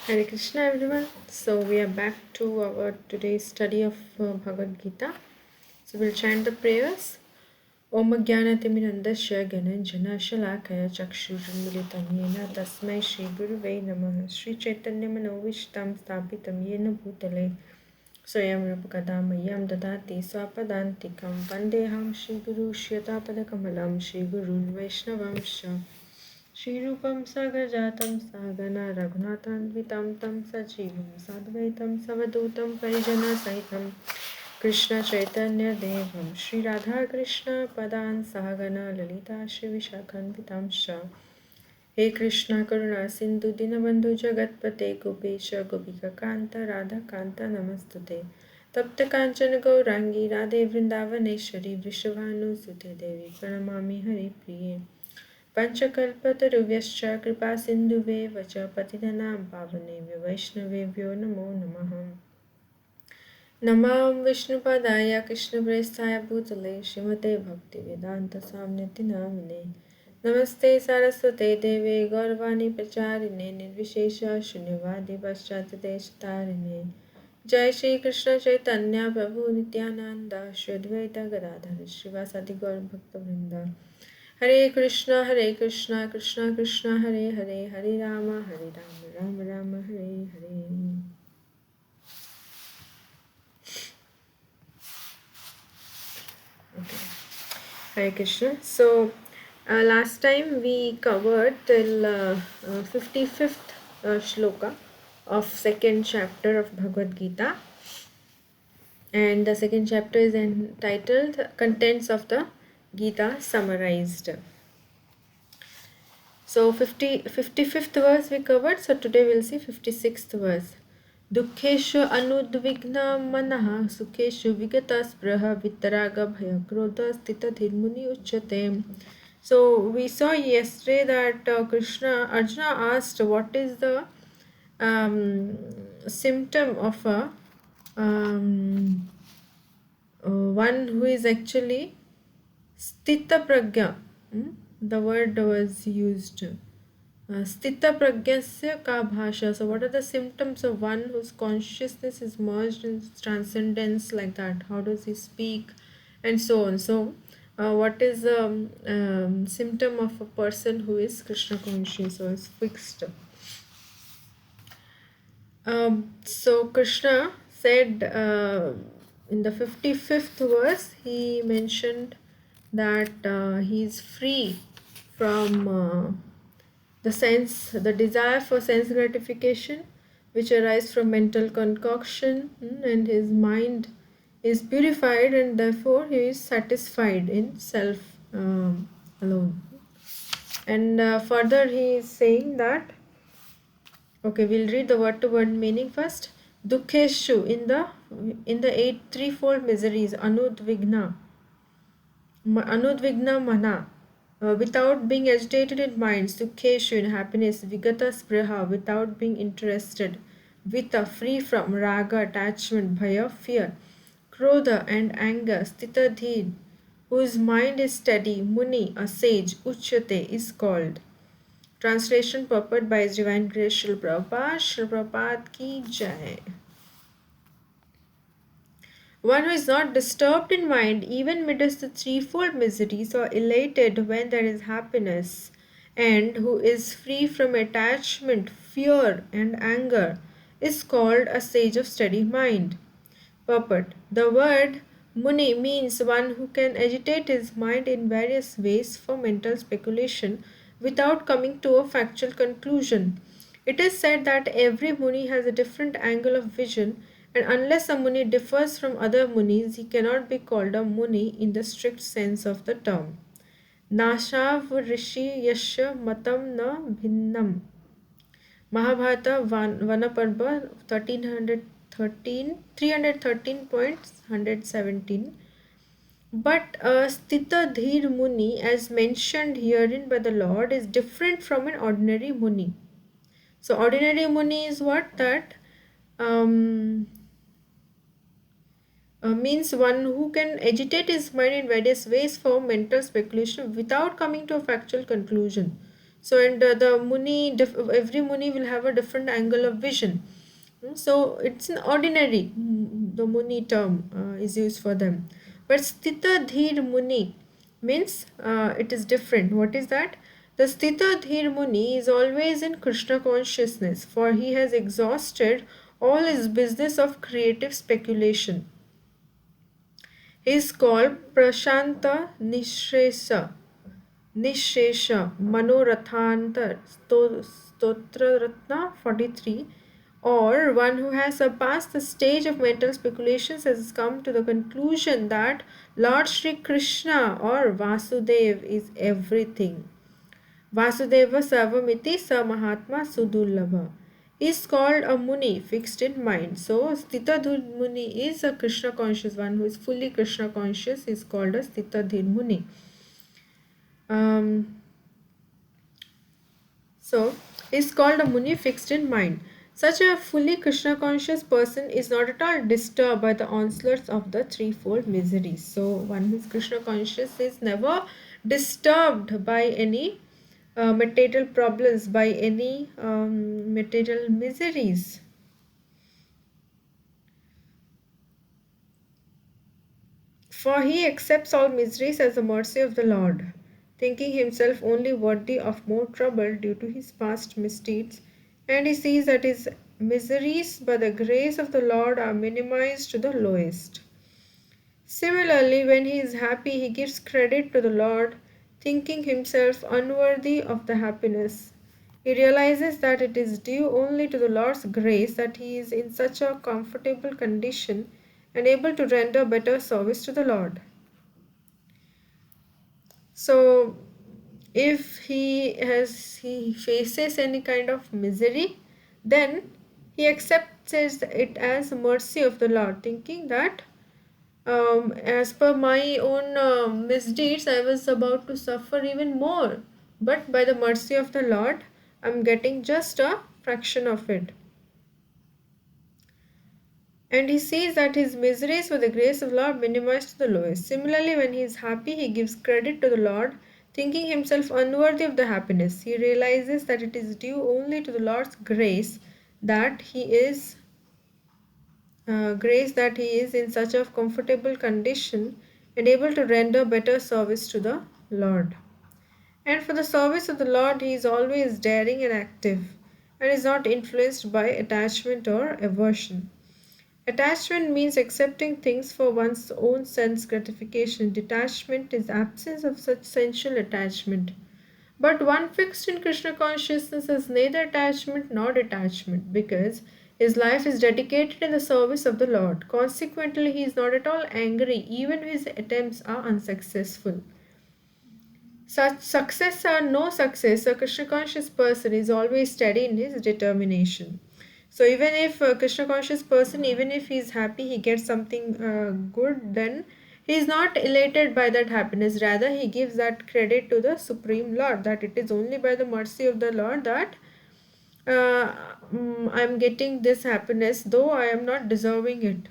Hare Krishna everyone. So we are back to our today's study of Bhagavad Gita. So we'll chant the prayers. Om Jnanatimidandasya Gananjana Shalakaya Chakshurmilitam Yena Tasmai Shri Guruvei Namaha Shri Chaitanya Manovishtam Sthapitam Yena Bhutale Swayam Rupakadamayam Dadati Swapadantikam Vandeham Shri Guru Shyatapadakamalam Shri Gurun Vaishnavam श्रीरूपं सागरजातं सागना रघुनाथान्वितं तं सजीवं साद्वैतं सवधूतं परिजनसहितं कृष्णचैतन्यदेवं श्रीराधाकृष्णपदान् सहगना ललिता श्रीविशाखान्वितांश्च हे कृष्ण करुणा सिन्धु दीनबन्धु जगत्पते गोपेश गोपिकान्त राधाकान्त नमस्तुते तप्त काञ्चन गौराङ्गी राधे वृन्दावनेश्वरी वृषभानुसुते देवी प्रणमामि हरिप्रिये पंचकल्पतरुभ्यश्च कृपा सिन्धुभ्येव च पतितनां पावनेभ्यो वैष्णवेभ्यो नमो नमः। नमां विष्णुपदाय कृष्णप्रेष्ठाय भूतले श्रीमते भक्तिवेदान्तस्वामिनिति नामिने नमस्ते सारस्वते देवे गौरवाणी प्रचारिणे निर्विशेष शून्यवादी पश्चात्देशतारिणे जय श्री कृष्ण चैतन्य प्रभु नित्यानंद श्री अद्वैत गदाधर श्रीवासादि गौर भक्तवृंद हरे Krishna Krishna Krishna Hare Hare Hare Ram Ram Ram Hare Hare. Okay. Hare Krishna. So last time we covered till 55th shloka of second chapter of Bhagavad Gita, and the second chapter is entitled Contents of the Gita Summarized. So 55th verse we covered, so today we'll see 56th verse. Dukkheshu anudvigna manaha sukheshu vigata spraha vitaraga bhaya krodha stita dhirmuni uchyate. So we saw yesterday that Arjuna asked what is the symptom of a one who is actually stita pragya. The word was used. Stita pragyasya ka bhasha. So what are the symptoms of one whose consciousness is merged in transcendence like that? How does he speak? And so on. So what is the symptom of a person who is Krishna conscious or is fixed? So Krishna said in the 55th verse, he mentioned that he is free from the desire for sense gratification, which arise from mental concoction, and his mind is purified, and therefore he is satisfied in self alone. And further, he is saying that. Okay, we'll read the word to word meaning first. Dukheshu in the eight threefold miseries, anudvigna mana, without being agitated in mind, sukheshu in happiness, vigata spriha, without being interested, vita free from raga attachment, bhaya fear, krodha and anger, stita dhir, whose mind is steady, muni a sage, uchyate is called. Translation purport by His Divine Grace Srila Prabhupada. Srila Prabhupada ki jai. One who is not disturbed in mind even midst the threefold miseries or elated when there is happiness, and who is free from attachment, fear and anger, is called a sage of steady mind. Purport. The word Muni means one who can agitate his mind in various ways for mental speculation without coming to a factual conclusion. It is said that every Muni has a different angle of vision, and unless a Muni differs from other Munis, he cannot be called a Muni in the strict sense of the term. Nashav Rishi Yasha Matam Na Bhinnam. Mahabharata Vanaparva 313.117. But Stita Dhir Muni, as mentioned herein by the Lord, is different from an ordinary Muni. So, ordinary Muni is what? That means one who can agitate his mind in various ways for mental speculation without coming to a factual conclusion. So, and the Muni, every Muni will have a different angle of vision. So, it's an ordinary, the Muni term is used for them. But Sthita Dhir Muni means it is different. What is that? The Sthita Dhir Muni is always in Krishna consciousness, for he has exhausted all his business of creative speculation. He is called Prashanta Nishresha. Nishesha Manorathanta Stotra Ratna 43, or one who has surpassed the stage of mental speculations has come to the conclusion that Lord Sri Krishna or Vasudev is everything. Vasudeva Sarvamiti Sa Mahatma Sudullabha is called a Muni fixed in mind. So Sthitadhir Muni is a Krishna conscious one who is fully Krishna conscious is called a Sthitadhir Muni. Um, So, is called a Muni fixed in mind. Such a fully Krishna conscious person is not at all disturbed by the onslaughts of the threefold miseries. So, one who is Krishna conscious is never disturbed by any material problems, by any material miseries. For he accepts all miseries as the mercy of the Lord, thinking himself only worthy of more trouble due to his past misdeeds, and he sees that his miseries by the grace of the Lord are minimized to the lowest. Similarly, when he is happy, he gives credit to the Lord, thinking himself unworthy of the happiness. He realizes that it is due only to the Lord's grace that he is in such a comfortable condition and able to render better service to the Lord. So, if he faces any kind of misery, then he accepts it as mercy of the Lord, thinking that as per my own misdeeds, I was about to suffer even more. But by the mercy of the Lord, I'm getting just a fraction of it. And he sees that his miseries with the grace of Lord minimized to the lowest. Similarly, when he is happy, he gives credit to the Lord, thinking himself unworthy of the happiness. He realizes that it is due only to the Lord's that he is grace that he is in such a comfortable condition and able to render better service to the Lord. And for the service of the Lord, he is always daring and active and is not influenced by attachment or aversion. Attachment means accepting things for one's own sense gratification. Detachment is absence of such sensual attachment. But one fixed in Krishna consciousness has neither attachment nor detachment because his life is dedicated in the service of the Lord. Consequently, he is not at all angry even if his attempts are unsuccessful. Such success or no success, a Krishna conscious person is always steady in his determination. So even if a Krishna conscious person, even if he is happy, he gets something good, then he is not elated by that happiness. Rather, he gives that credit to the Supreme Lord, that it is only by the mercy of the Lord that I am getting this happiness, though I am not deserving it.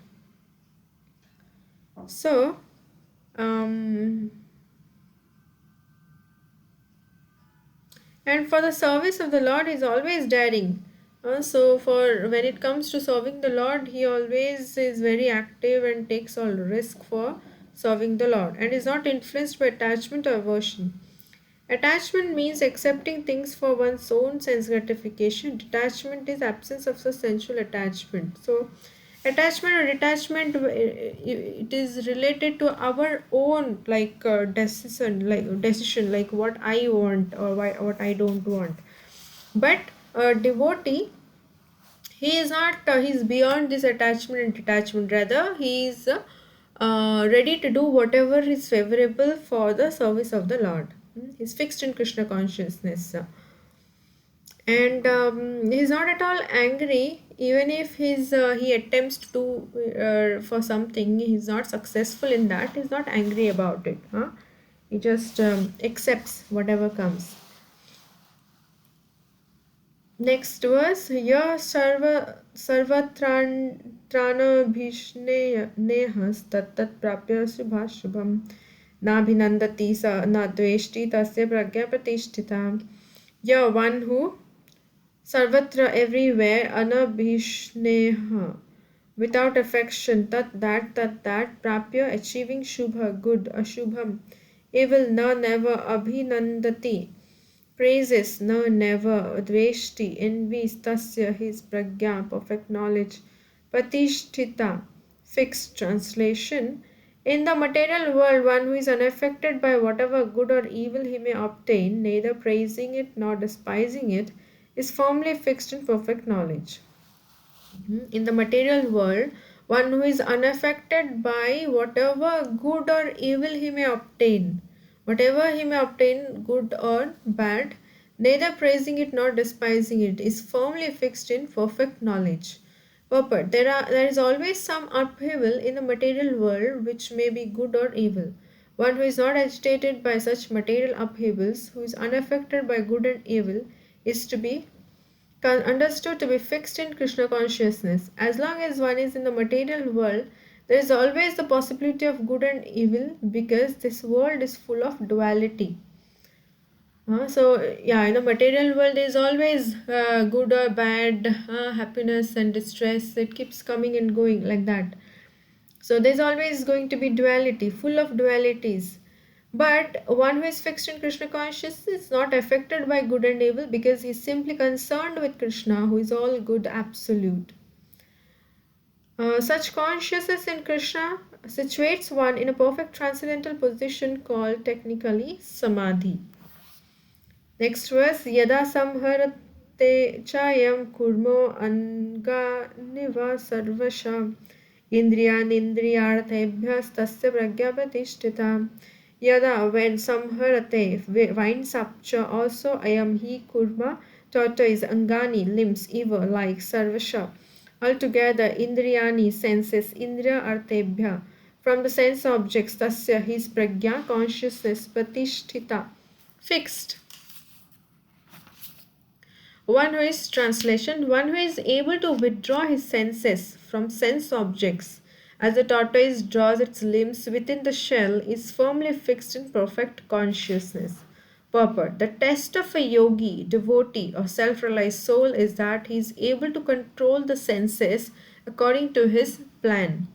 So, um, and for the service of the Lord, he is always daring. So, for when it comes to serving the Lord, he always is very active and takes all risk for serving the Lord and is not influenced by attachment or aversion. Attachment means accepting things for one's own sense gratification. Detachment is absence of the sensual attachment. So, attachment or detachment, it is related to our own decision, like what I want or what I don't want. But a devotee, he is not. He's beyond this attachment and detachment. Rather, he is ready to do whatever is favorable for the service of the Lord. He's fixed in Krishna consciousness. And he's not at all angry even if he attempts to for something, he's not successful in that, he's not angry about it. He just accepts whatever comes. Next verse, ya sarvatrana bhishnehas tattat prapya subhashubham नाभिनंदति स न द्वेष्टि तस्य प्रज्ञा प्रतिष्ठिता. Yeah, one who sarvatra everywhere anabhishneha without affection tat that prapya achieving shubha good ashubham evil na never abhinandati praises na never dveshti envies tasya his pragya perfect knowledge patishtita fixed translation in the material world one who is unaffected by whatever good or evil he may obtain neither praising it nor despising it is firmly fixed in perfect knowledge. In the material world, one who is unaffected by whatever good or evil he may obtain, whatever he may obtain, good or bad, neither praising it nor despising it, is firmly fixed in perfect knowledge. Purport. There is always some upheaval in the material world which may be good or evil. One who is not agitated by such material upheavals, who is unaffected by good and evil, is to be understood to be fixed in Krishna consciousness. As long as one is in the material world, there is always the possibility of good and evil because this world is full of duality. So, in the material world, there is always good or bad, happiness and distress. It keeps coming and going like that. So there's always going to be duality, full of dualities. But one who is fixed in Krishna consciousness is not affected by good and evil because he is simply concerned with Krishna, who is all good, absolute. Such consciousness in Krishna situates one in a perfect transcendental position called technically samadhi. Next verse, Yada samharate chayam kurmo anganiva sarvasham indriyanindriyarthebhyastasya pragya Yada when samharate winds up cha also ayam he kurma tortoise angani limbs eva like sarvasha altogether indriyani senses indriya arthebhya from the sense objects tasya his pragya consciousness pratishtita fixed. One who is translation, one who is able to withdraw his senses from sense objects, as the tortoise draws its limbs within the shell, is firmly fixed in perfect consciousness. Purport. The test of a yogi, devotee, or self realized soul is that he is able to control the senses according to his plan.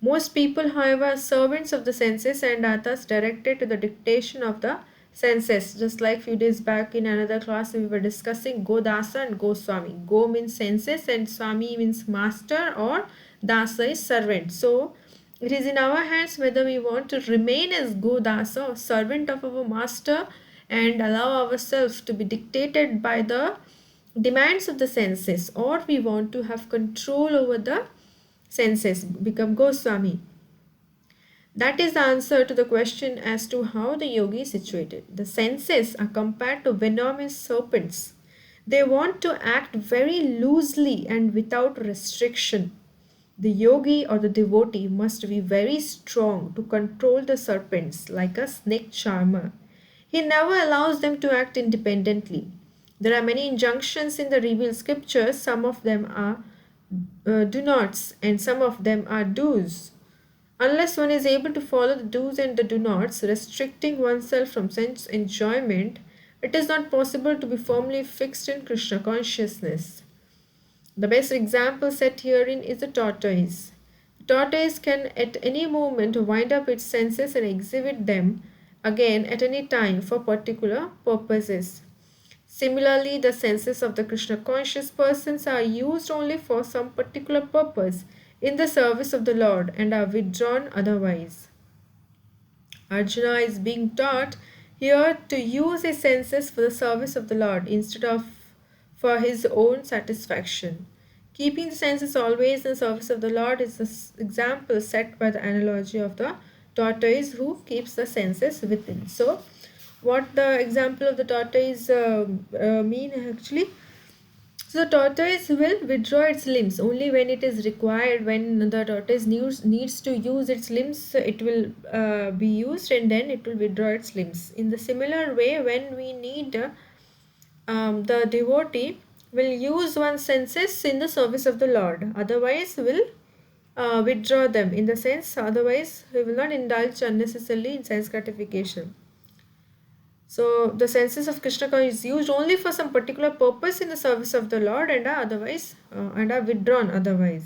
Most people, however, are servants of the senses and are thus directed to the dictation of the senses. Just like few days back in another class, we were discussing Godasa and Goswami. Go means senses and Swami means master or Dasa is servant. So it is in our hands whether we want to remain as Godasa or servant of our master and allow ourselves to be dictated by the demands of the senses, or we want to have control over the senses, become Goswami. That is the answer to the question as to how the yogi is situated. The senses are compared to venomous serpents. They want to act very loosely and without restriction. The yogi or the devotee must be very strong to control the serpents like a snake charmer. He never allows them to act independently. There are many injunctions in the revealed scriptures. Some of them are do nots and some of them are do's. Unless one is able to follow the do's and the do nots, restricting oneself from sense enjoyment, it is not possible to be firmly fixed in Krishna consciousness. The best example set herein is the tortoise. The tortoise can at any moment wind up its senses and exhibit them again at any time for particular purposes. Similarly, the senses of the Krishna conscious persons are used only for some particular purpose in the service of the Lord and are withdrawn otherwise. Arjuna is being taught here to use his senses for the service of the Lord instead of for his own satisfaction. Keeping the senses always in the service of the Lord is the example set by the analogy of the tortoise who keeps the senses within. So, what the example of the tortoise mean actually? So the tortoise will withdraw its limbs only when it is required. When the tortoise needs to use its limbs, it will be used and then it will withdraw its limbs. In the similar way, when we need the devotee will use one's senses in the service of the Lord. Otherwise, will withdraw them in the sense. Otherwise, we will not indulge unnecessarily in sense gratification. So the senses of Krishna is used only for some particular purpose in the service of the Lord, and are otherwise and are withdrawn otherwise.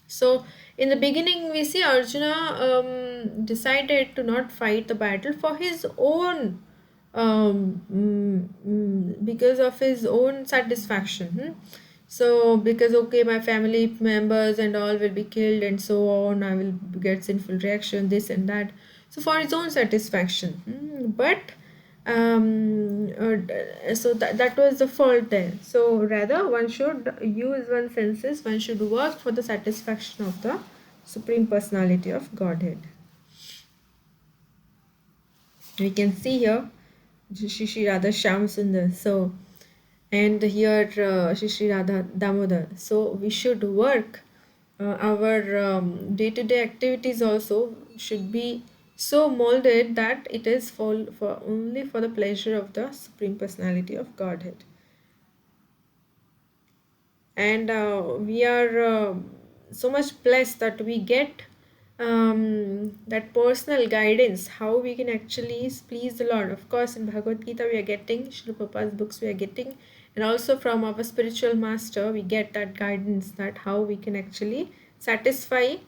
So, in the beginning, we see Arjuna decided to not fight the battle for his own, because of his own satisfaction. So, because okay, my family members and all will be killed, and so on, I will get sinful reaction, this and that. So, for his own satisfaction. But so that was the fault there. So rather one should use one's senses, one should work for the satisfaction of the Supreme Personality of Godhead. We can see here Shri Radha Shyam Sundar. So, and here Shri Radha Damodar. So we should work, our day-to-day activities also should be so molded that it is for only for the pleasure of the Supreme Personality of Godhead. And we are so much blessed that we get that personal guidance how we can actually please the Lord. Of course, in Bhagavad Gita we are getting, Srila Prabhupada's books we are getting, and also from our spiritual master we get that guidance that how we can actually satisfy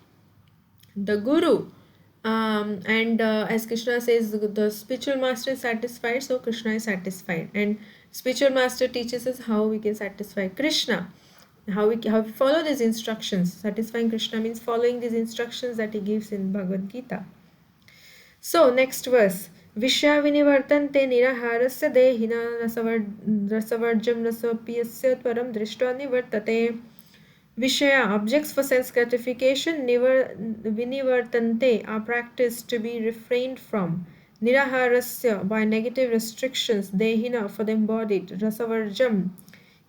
the Guru. And as Krishna says, the spiritual master is satisfied, so Krishna is satisfied. And spiritual master teaches us how we can satisfy Krishna, how we follow these instructions. Satisfying Krishna means following these instructions that he gives in Bhagavad Gita. So next verse. Vishya vinivartante niraharasya dehina rasavarjam rasapiyasya tvaram drishtva nivartate. Vishaya, objects for sense gratification, vinivartante, are practiced to be refrained from. Niraharasya, by negative restrictions, dehina, for the embodied. Rasavarjam,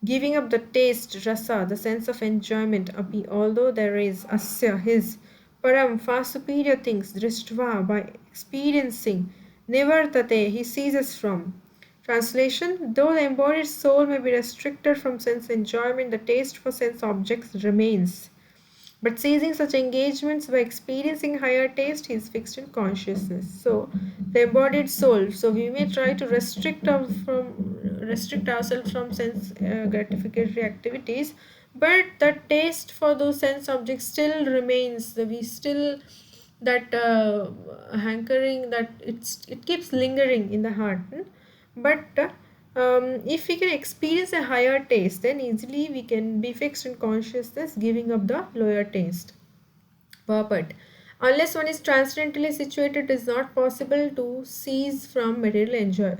giving up the taste, rasa, the sense of enjoyment, api, although there is asya, his. Param, far superior things, drishtva, by experiencing. Nivartate, he ceases from. Translation: though the embodied soul may be restricted from sense enjoyment, the taste for sense objects remains. But ceasing such engagements by experiencing higher taste, he is fixed in consciousness. So, the embodied soul. So we may try to restrict ourselves from sense gratificatory activities, but the taste for those sense objects still remains. We still that hankering, that it keeps lingering in the heart. But if we can experience a higher taste, then easily we can be fixed in consciousness, giving up the lower taste. But unless one is transcendently situated, it is not possible to cease from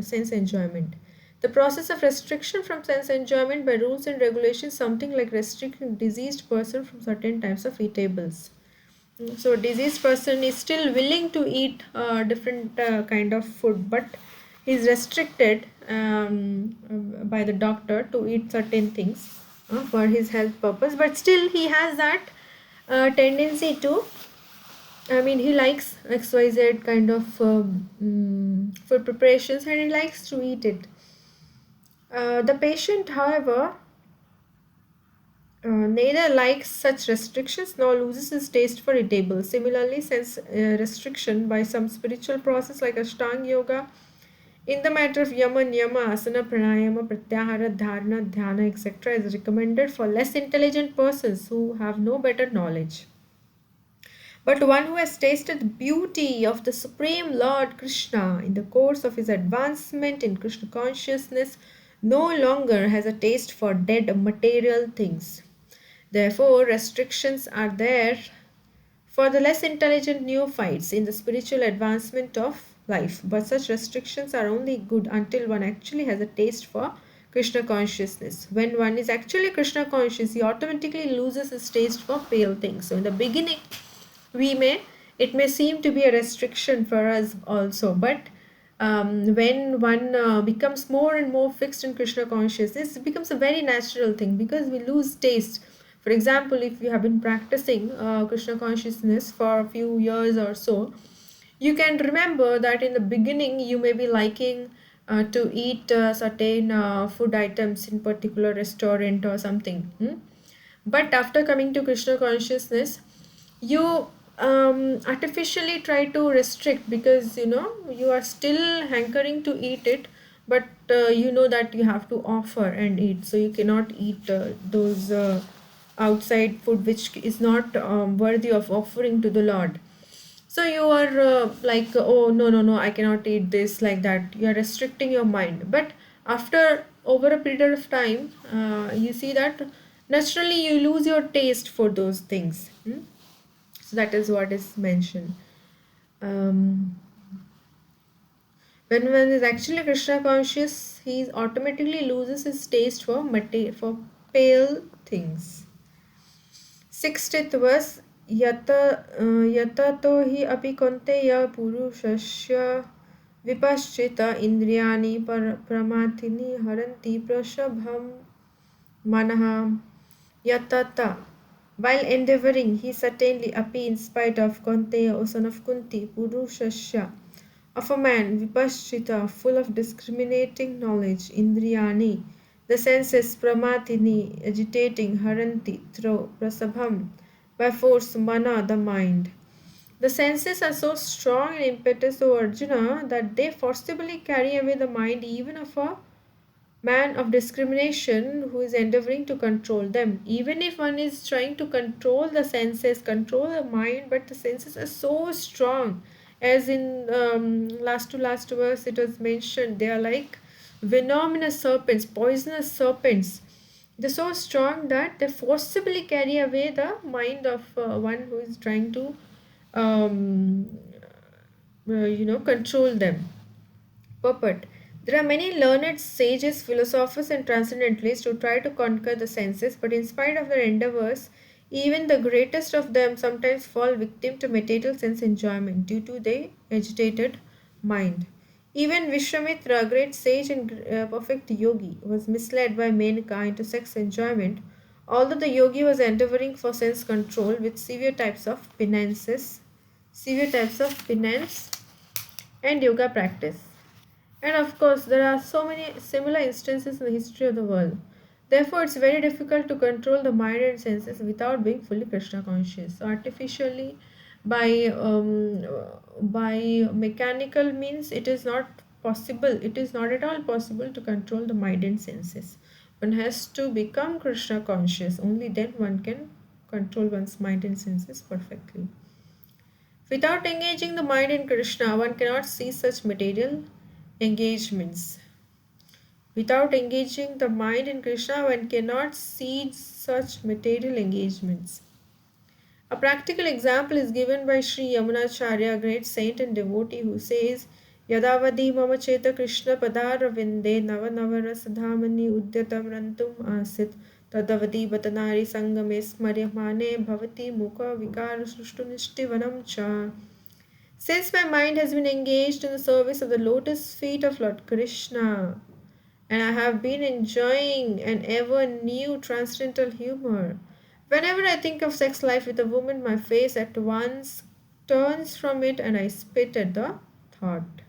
sense enjoyment. The process of restriction from sense enjoyment by rules and regulations is something like restricting a diseased person from certain types of eatables. So a diseased person is still willing to eat different kind of food, but is restricted by the doctor to eat certain things for his health purpose. But still he has that tendency to, I mean, he likes XYZ kind of food preparations and he likes to eat it. The patient, however, neither likes such restrictions nor loses his taste for eatable. Similarly, sense restriction by some spiritual process like Ashtanga Yoga, in the matter of yama, niyama, asana, pranayama, pratyahara, dharana, dhyana, etc., is recommended for less intelligent persons who have no better knowledge. But one who has tasted the beauty of the Supreme Lord Krishna in the course of his advancement in Krishna consciousness no longer has a taste for dead material things. Therefore, restrictions are there for the less intelligent neophytes in the spiritual advancement of life. But such restrictions are only good until one actually has a taste for Krishna consciousness. When one is actually Krishna conscious, he automatically loses his taste for pale things. So in the beginning, it may seem to be a restriction for us also, but when one becomes more and more fixed in Krishna consciousness, it becomes a very natural thing because we lose taste. For example, if you have been practicing Krishna consciousness for a few years or so, you can remember that in the beginning you may be liking to eat certain food items in particular restaurant or something. But after coming to Krishna consciousness, you artificially try to restrict, because you are still hankering to eat it, but you know that you have to offer and eat, so you cannot eat those outside food which is not worthy of offering to the Lord. So you are like, oh, no, no, no, I cannot eat this, like that. You are restricting your mind. But after over a period of time, you see that naturally you lose your taste for those things. So that is what is mentioned. Um, when one is actually Krishna conscious, he automatically loses his taste for for pale things. 60th verse, yata to hi api konteya purushasya vipaschita indriyani pramathini haranti prashabham manaha yatata. While endeavoring, he certainly api in spite of Konteya, O son of Kunti, Purushasya, of a man, Vipaschita, full of discriminating knowledge, Indriyani, the senses, Pramatini, agitating, Haranti, throw, Prasabham, by force, Mana, the mind. The senses are so strong in impetus, O Arjuna, that they forcibly carry away the mind even of a man of discrimination who is endeavoring to control them. Even if one is trying to control the senses, control the mind, but the senses are so strong. As in last to last verse, it was mentioned, they are like venomous serpents, poisonous serpents. They're so strong that they forcibly carry away the mind of one who is trying to um, control them. Purport. There are many learned sages, philosophers, and transcendentalists who try to conquer the senses, but in spite of their endeavors, even the greatest of them sometimes fall victim to material sense enjoyment due to their agitated mind. Even Vishwamitra, a great sage and perfect yogi, was misled by Menaka into sex enjoyment, although the yogi was endeavoring for sense control with severe types of penance and yoga practice. And of course, there are so many similar instances in the history of the world. Therefore, it's very difficult to control the mind and senses without being fully Krishna conscious. So, artificially, by by mechanical means, it is not possible. It is not at all possible to control the mind and senses. One has to become Krishna conscious. Only then one can control one's mind and senses perfectly. Without engaging the mind in Krishna, one cannot see such material engagements. Without engaging the mind in Krishna, one cannot see such material engagements. A practical example is given by Sri Yamunacharya, a great saint and devotee, who says, Yadavadi mama cheta Krishna padara vinde nava navaras dhamani udyatam rantum asit tadavadi batanari sangame smaryamane bhavati mukha vikara sushtu nishtivanam cha. Since my mind has been engaged in the service of the lotus feet of Lord Krishna, and I have been enjoying an ever new transcendental humor, whenever I think of sex life with a woman, my face at once turns from it and I spit at the thought.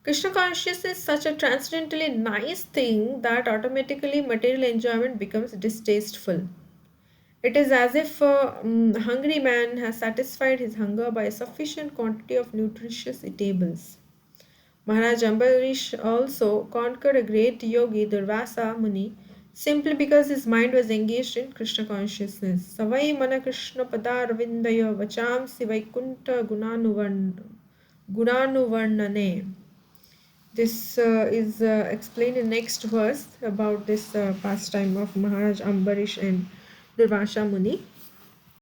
Krishna consciousness is such a transcendently nice thing that automatically material enjoyment becomes distasteful. It is as if a hungry man has satisfied his hunger by a sufficient quantity of nutritious eatables. Maharaj Ambarish also conquered a great yogi, Durvasa Muni, simply because his mind was engaged in Krishna consciousness. Savai mana Krishna padar vindaya vacham sivaikuntha gunanuvarnane. This is explained in next verse about this pastime of Maharaj Ambarish and Durvasa Muni.